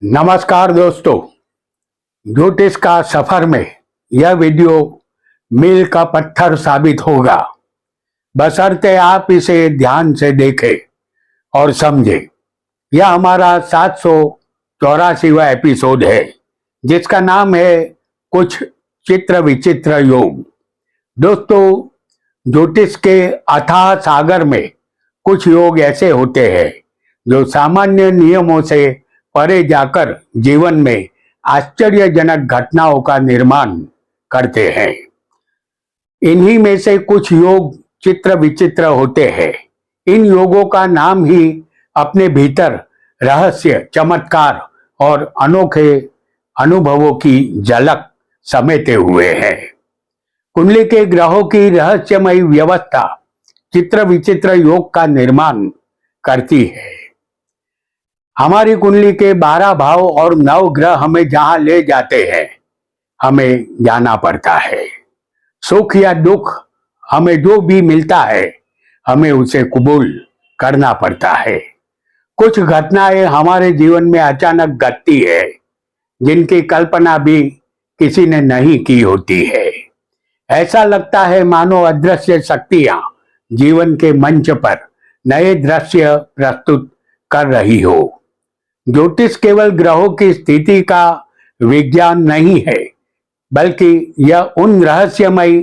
नमस्कार दोस्तों, ज्योतिष का सफर में यह वीडियो मील का पत्थर साबित होगा, बशर्ते आप इसे ध्यान से देखें और समझें। यह हमारा 784वां एपिसोड है, जिसका नाम है कुछ चित्र विचित्र योग। दोस्तों, ज्योतिष के अथाह सागर में कुछ योग ऐसे होते हैं जो सामान्य नियमों से परे जाकर जीवन में आश्चर्यजनक घटनाओं का निर्माण करते हैं। इन्हीं में से कुछ योग चित्र विचित्र होते हैं। इन योगों का नाम ही अपने भीतर रहस्य, चमत्कार और अनोखे अनुभवों की झलक समेटे हुए हैं। कुंडली के ग्रहों की रहस्यमयी व्यवस्था चित्र विचित्र योग का निर्माण करती है। हमारी कुंडली के 12 भाव और 9 ग्रह हमें जहां ले जाते हैं, हमें जाना पड़ता है। सुख या दुख, हमें जो भी मिलता है, हमें उसे कबूल करना पड़ता है। कुछ घटनाएं हमारे जीवन में अचानक घटती है, जिनकी कल्पना भी किसी ने नहीं की होती है। ऐसा लगता है मानो अदृश्य शक्तियां जीवन के मंच पर नए दृश्य प्रस्तुत कर रही हो। ज्योतिष केवल ग्रहों की स्थिति का विज्ञान नहीं है, बल्कि यह उन रहस्यमयी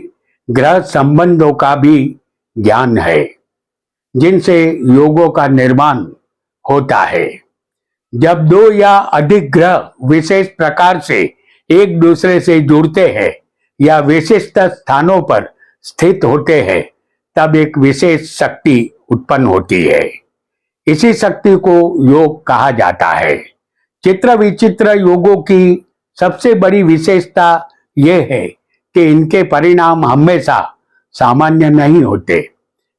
ग्रह संबंधों का भी ज्ञान है जिनसे योगों का निर्माण होता है। जब दो या अधिक ग्रह विशेष प्रकार से एक दूसरे से जुड़ते हैं या विशिष्ट स्थानों पर स्थित होते हैं, तब एक विशेष शक्ति उत्पन्न होती है। इसी शक्ति को योग कहा जाता है। चित्र विचित्र योगों की सबसे बड़ी विशेषता यह है कि इनके परिणाम हमेशा सामान्य नहीं होते।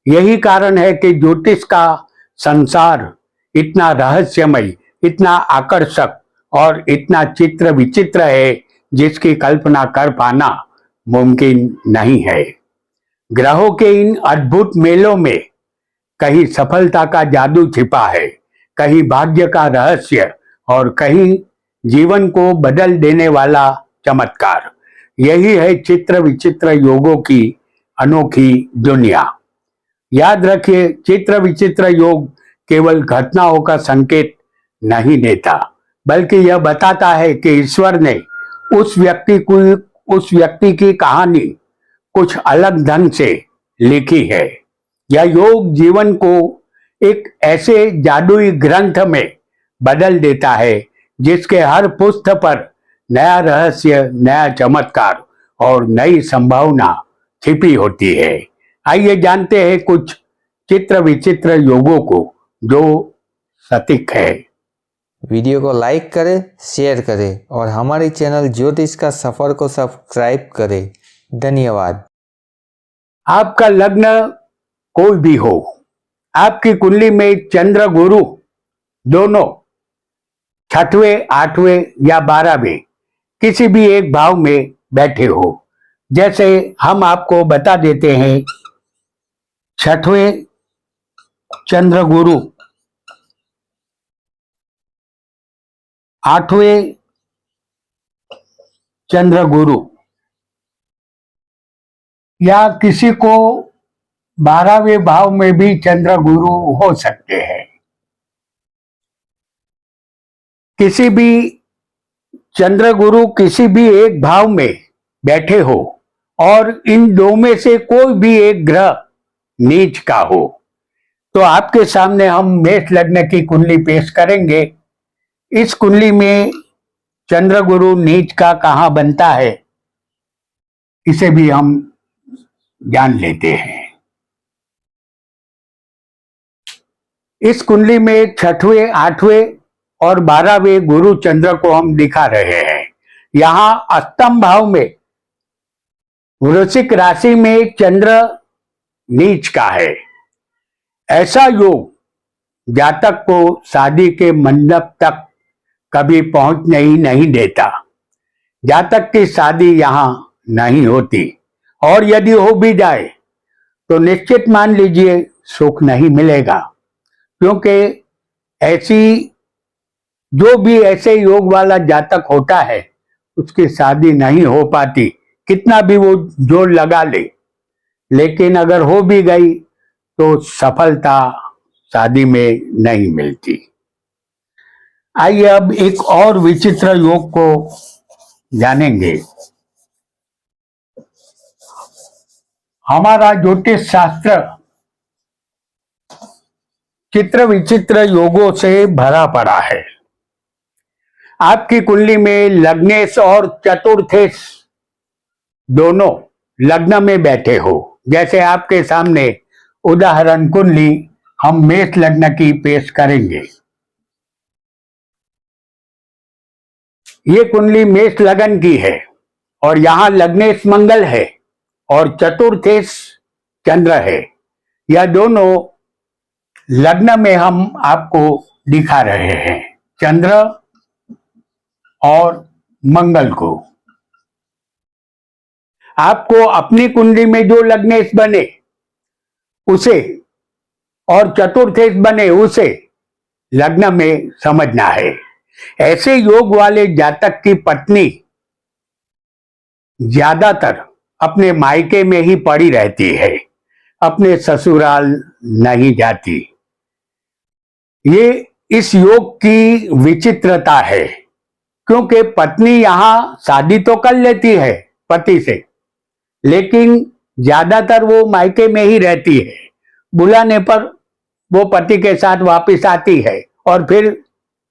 यही कारण है कि ज्योतिष का संसार इतना रहस्यमय, इतना आकर्षक और इतना चित्र विचित्र है, जिसकी कल्पना कर पाना मुमकिन नहीं है। ग्रहों के इन अद्भुत मेलों में कहीं सफलता का जादू छिपा है, कहीं भाग्य का रहस्य और कहीं जीवन को बदल देने वाला चमत्कार। यही है चित्र विचित्र योगों की अनोखी दुनिया। याद रखिए, चित्र विचित्र योग केवल घटनाओं का संकेत नहीं देता, बल्कि यह बताता है कि ईश्वर ने उस व्यक्ति की कहानी कुछ अलग ढंग से लिखी है। यह योग जीवन को एक ऐसे जादुई ग्रंथ में बदल देता है, जिसके हर पृष्ठ पर नया रहस्य, नया चमत्कार और नई संभावना छिपी होती है। आइए जानते हैं कुछ चित्र विचित्र योगों को जो सटीक है। वीडियो को लाइक करें, शेयर करें और हमारे चैनल ज्योतिष का सफर को सब्सक्राइब करें। धन्यवाद। आपका लग्न कोई भी हो, आपकी कुंडली में चंद्र गुरु दोनों 6वें, 8वें या 12वें किसी भी एक भाव में बैठे हो, जैसे हम आपको बता देते हैं। 6वें चंद्र गुरु, 8वें चंद्र गुरु, या किसी को 12वें भाव में भी चंद्र गुरु हो सकते हैं। किसी भी चंद्र गुरु किसी भी एक भाव में बैठे हो और इन दो में से कोई भी एक ग्रह नीच का हो, तो आपके सामने हम मेष लग्न की कुंडली पेश करेंगे। इस कुंडली में चंद्र गुरु नीच का कहां बनता है, इसे भी हम जान लेते हैं। इस कुंडली में 6वें, 8वें और 12वें गुरु चंद्र को हम दिखा रहे हैं। यहां अष्टम भाव में वृश्चिक राशि में चंद्र नीच का है। ऐसा योग जातक को शादी के मंडप तक कभी पहुंचने ही नहीं देता। जातक की शादी यहां नहीं होती, और यदि हो भी जाए तो निश्चित मान लीजिए सुख नहीं मिलेगा, क्योंकि ऐसी जो भी ऐसे योग वाला जातक होता है उसकी शादी नहीं हो पाती, कितना भी वो जोर लगा ले। लेकिन अगर हो भी गई तो सफलता शादी में नहीं मिलती। आइए अब एक और विचित्र योग को जानेंगे। हमारा ज्योतिष शास्त्र चित्र विचित्र योगों से भरा पड़ा है। आपकी कुंडली में लग्नेश और चतुर्थेश दोनों लग्न में बैठे हो, जैसे आपके सामने उदाहरण कुंडली हम मेष लग्न की पेश करेंगे। ये कुंडली मेष लग्न की है और यहां लग्नेश मंगल है और चतुर्थेश चंद्र है। यह दोनों लग्न में हम आपको दिखा रहे हैं, चंद्र और मंगल को। आपको अपनी कुंडली में जो लग्नेश बने उसे और चतुर्थेश बने उसे लग्न में समझना है। ऐसे योग वाले जातक की पत्नी ज्यादातर अपने मायके में ही पड़ी रहती है, अपने ससुराल नहीं जाती। ये इस योग की विचित्रता है, क्योंकि पत्नी यहां शादी तो कर लेती है पति से, लेकिन ज्यादातर वो मायके में ही रहती है। बुलाने पर वो पति के साथ वापस आती है और फिर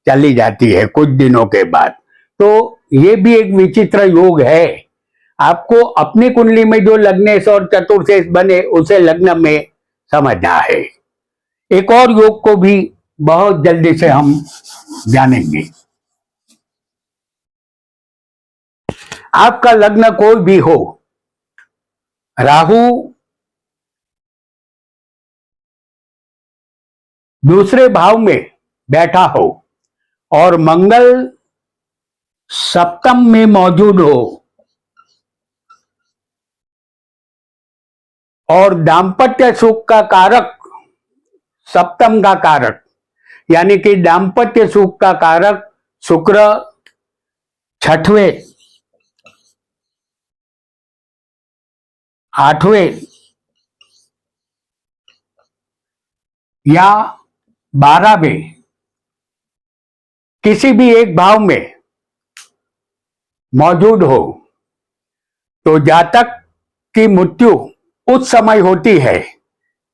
चली जाती है कुछ दिनों के बाद। तो ये भी एक विचित्र योग है। आपको अपनी कुंडली में जो लग्नेश और चतुर्थेश बने उसे लग्न में समझना है। एक और योग को भी बहुत जल्दी से हम जानेंगे। आपका लग्न कोई भी हो, राहु दूसरे भाव में बैठा हो और मंगल सप्तम में मौजूद हो और दाम्पत्य सुख का कारक सप्तम का कारक यानी कि दाम्पत्य सुख का कारक शुक्र छठवें, आठवें या 12वें किसी भी एक भाव में मौजूद हो तो जातक की मृत्यु उस समय होती है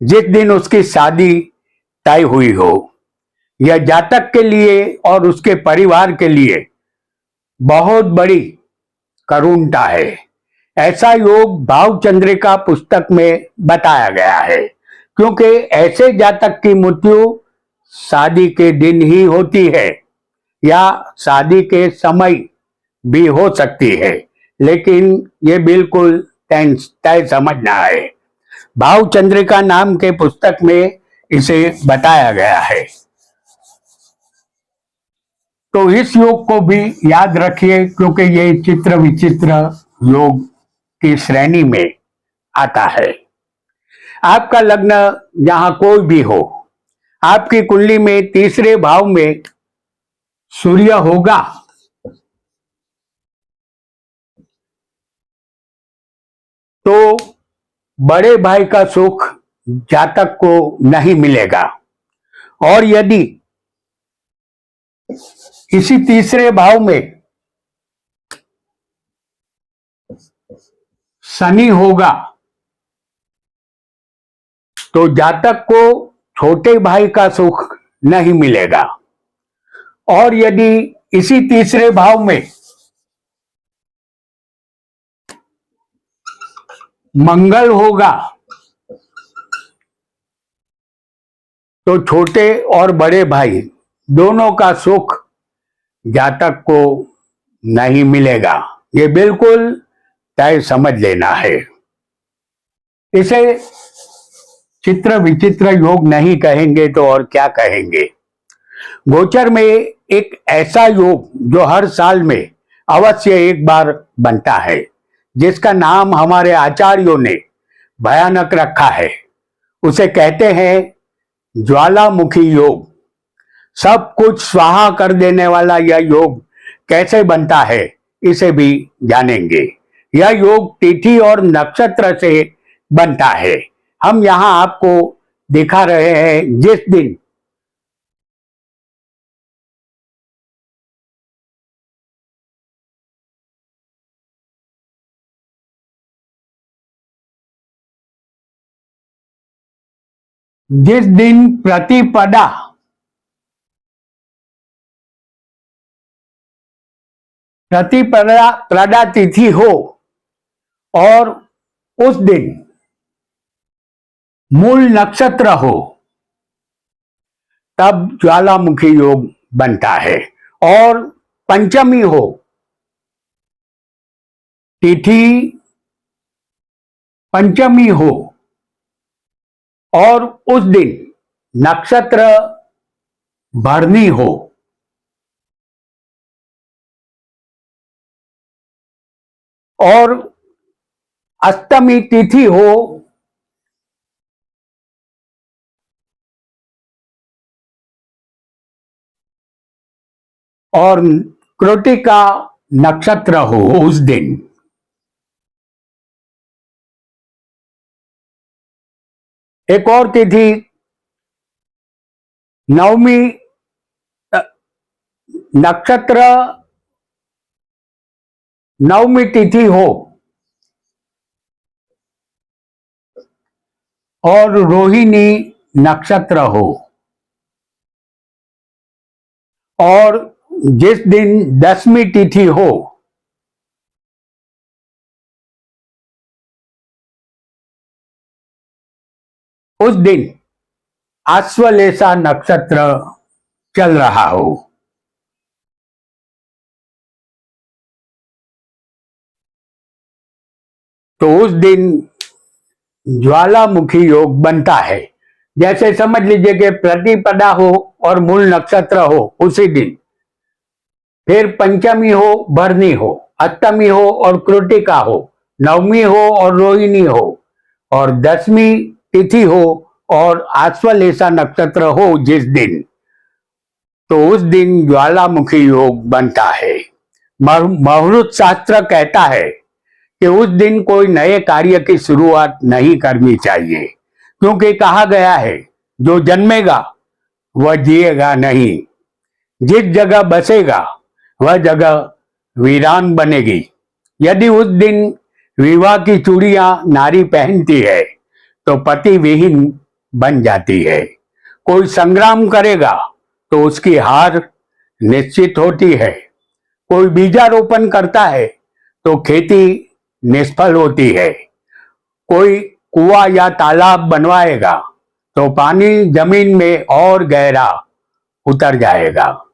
जिस दिन उसकी शादी तय हुई हो। यह जातक के लिए और उसके परिवार के लिए बहुत बड़ी करुणता है। ऐसा योग भाव चंद्रिका पुस्तक में बताया गया है, क्योंकि ऐसे जातक की मृत्यु शादी के दिन ही होती है या शादी के समय भी हो सकती है, लेकिन ये बिल्कुल तय समझना है। भाव चंद्रिका नाम के पुस्तक में इसे बताया गया है। तो इस योग को भी याद रखिए, क्योंकि ये चित्र विचित्र योग की श्रेणी में आता है। आपका लग्न जहां कोई भी हो, आपकी कुंडली में तीसरे भाव में सूर्य होगा तो बड़े भाई का सुख जातक को नहीं मिलेगा। और यदि इसी तीसरे भाव में शनि होगा तो जातक को छोटे भाई का सुख नहीं मिलेगा। और यदि इसी तीसरे भाव में मंगल होगा तो छोटे और बड़े भाई दोनों का सुख जातक को नहीं मिलेगा। ये बिल्कुल तय समझ लेना है। इसे चित्र विचित्र योग नहीं कहेंगे तो और क्या कहेंगे। गोचर में एक ऐसा योग जो हर साल में अवश्य एक बार बनता है, जिसका नाम हमारे आचार्यों ने भयानक रखा है। उसे कहते हैं ज्वालामुखी योग। सब कुछ स्वाहा कर देने वाला यह योग कैसे बनता है, इसे भी जानेंगे। यह योग तिथि और नक्षत्र से बनता है। हम यहाँ आपको दिखा रहे हैं जिस दिन प्रतिपदा तिथि हो और उस दिन मूल नक्षत्र हो, तब ज्वालामुखी योग बनता है। और पंचमी हो, तिथि पंचमी हो और उस दिन नक्षत्र भरनी हो, और अष्टमी तिथि हो और कृतिका नक्षत्र हो उस दिन। एक और तिथि नवमी नक्षत्र नवमी तिथि हो और रोहिणी नक्षत्र हो, और जिस दिन दसवीं तिथि हो उस दिन आश्वलेषा नक्षत्र चल रहा हो। तो उस दिन ज्वालामुखी योग बनता है। जैसे समझ लीजिए कि प्रतिपदा हो और मूल नक्षत्र हो उसी दिन, फिर पंचमी हो, भरनी हो, अष्टमी हो और कृतिका हो, नवमी हो और रोहिणी हो, और दसवीं तिथि हो और आश्वलेषा नक्षत्र हो जिस दिन, तो उस दिन ज्वालामुखी योग बनता है। मुहूर्त शास्त्र कहता है कि उस दिन कोई नए कार्य की शुरुआत नहीं करनी चाहिए, क्योंकि कहा गया है जो जन्मेगा वह जिएगा नहीं, जिस जगह बसेगा वह जगह वीरान बनेगी। यदि उस दिन विवाह की चूड़ियां नारी पहनती है तो पति विहीन बन जाती है। कोई संग्राम करेगा तो उसकी हार निश्चित होती है। कोई बीजारोपण करता है तो खेती निष्फल होती है। कोई कुआं या तालाब बनवाएगा तो पानी जमीन में और गहरा उतर जाएगा।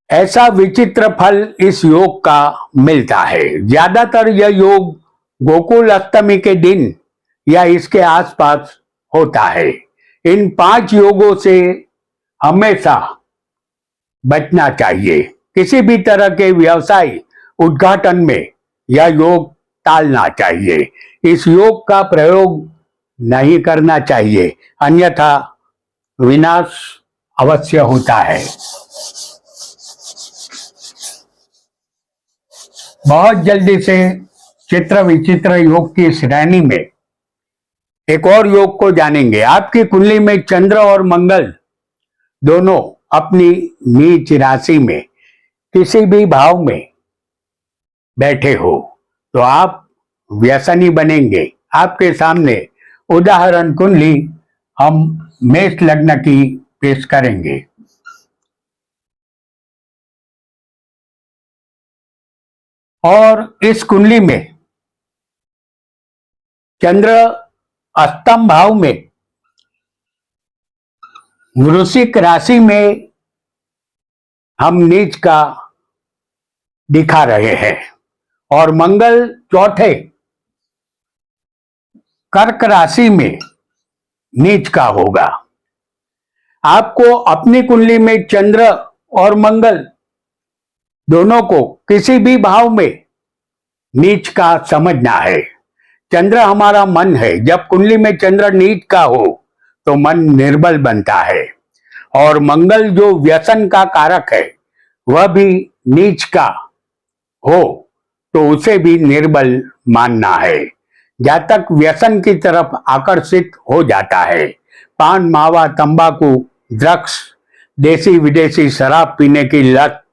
ऐसा विचित्र फल इस योग का मिलता है। ज्यादातर यह योग गोकुल अष्टमी के दिन या इसके आसपास होता है। इन 5 योगों से हमेशा बचना चाहिए। किसी भी तरह के व्यवसाय उद्घाटन में यह योग टालना चाहिए। इस योग का प्रयोग नहीं करना चाहिए, अन्यथा विनाश अवश्य होता है। बहुत जल्दी से चित्र विचित्र योग की श्रेणी में एक और योग को जानेंगे। आपकी कुंडली में चंद्र और मंगल दोनों अपनी नीच राशि में किसी भी भाव में बैठे हो तो आप व्यसनी बनेंगे। आपके सामने उदाहरण कुंडली हम मेष लग्न की पेश करेंगे। और इस कुंडली में चंद्र अष्टम भाव में वृश्चिक राशि में हम नीच का दिखा रहे हैं, और मंगल चौथे कर्क राशि में नीच का होगा। आपको अपनी कुंडली में चंद्र और मंगल दोनों को किसी भी भाव में नीच का समझना है। चंद्र हमारा मन है। जब कुंडली में चंद्र नीच का हो तो मन निर्बल बनता है और मंगल जो व्यसन का कारक है वह भी नीच का हो तो उसे भी निर्बल मानना है। जातक व्यसन की तरफ आकर्षित हो जाता है। पान, मावा, तंबाकू, ड्रग्स, देसी विदेशी शराब पीने की लत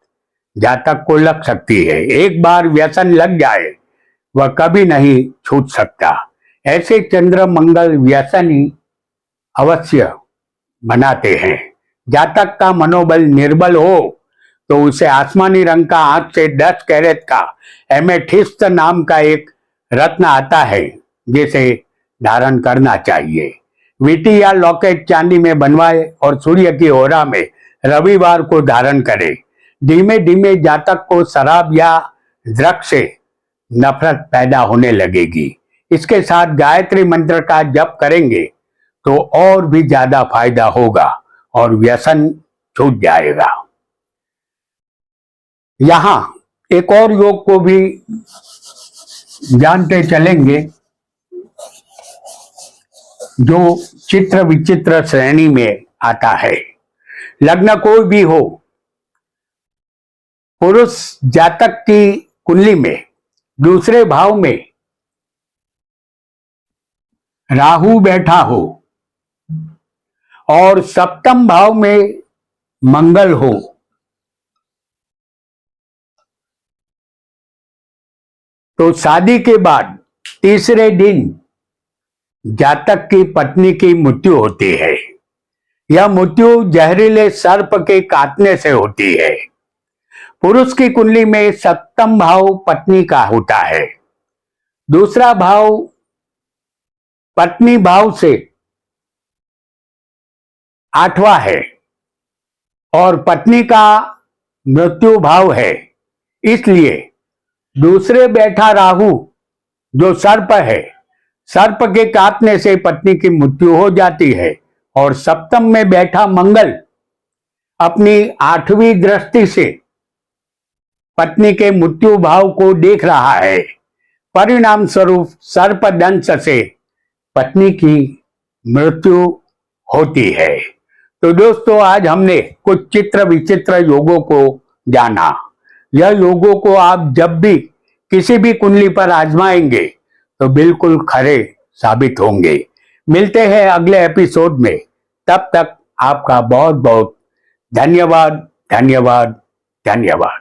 जातक को लग सकती है। एक बार व्यसन लग जाए वह कभी नहीं छूट सकता। ऐसे चंद्र मंगल व्यसन ही अवश्य बनाते हैं। जातक का मनोबल निर्बल हो तो उसे आसमानी रंग का 8 से 10 कैरेट का एमेथिस्ट नाम का एक रत्न आता है जिसे धारण करना चाहिए। वीटी या लॉकेट चांदी में बनवाए और सूर्य की ओरा में रविवार को धारण करें। धीमे धीमे जातक को शराब या ड्रग्स से नफरत पैदा होने लगेगी। इसके साथ गायत्री मंत्र का जप करेंगे तो और भी ज्यादा फायदा होगा और व्यसन छूट जाएगा। यहां एक और योग को भी जानते चलेंगे जो चित्र विचित्र श्रेणी में आता है। लग्न कोई भी हो, पुरुष जातक की कुंडली में दूसरे भाव में राहु बैठा हो और सप्तम भाव में मंगल हो तो शादी के बाद तीसरे दिन जातक की पत्नी की मृत्यु होती है। यह मृत्यु जहरीले सर्प के काटने से होती है। पुरुष की कुंडली में सप्तम भाव पत्नी का होता है। दूसरा भाव पत्नी भाव से 8वां है और पत्नी का मृत्यु भाव है। इसलिए दूसरे बैठा राहु जो सर्प है, सर्प के काटने से पत्नी की मृत्यु हो जाती है और सप्तम में बैठा मंगल अपनी 8वीं दृष्टि से पत्नी के मृत्यु भाव को देख रहा है। परिणाम स्वरूप सर्प दंश से पत्नी की मृत्यु होती है। तो दोस्तों, आज हमने कुछ चित्र विचित्र योगों को जाना। यह योगों को आप जब भी किसी भी कुंडली पर आजमाएंगे तो बिल्कुल खरे साबित होंगे। मिलते हैं अगले एपिसोड में। तब तक आपका बहुत बहुत धन्यवाद, धन्यवाद, धन्यवाद।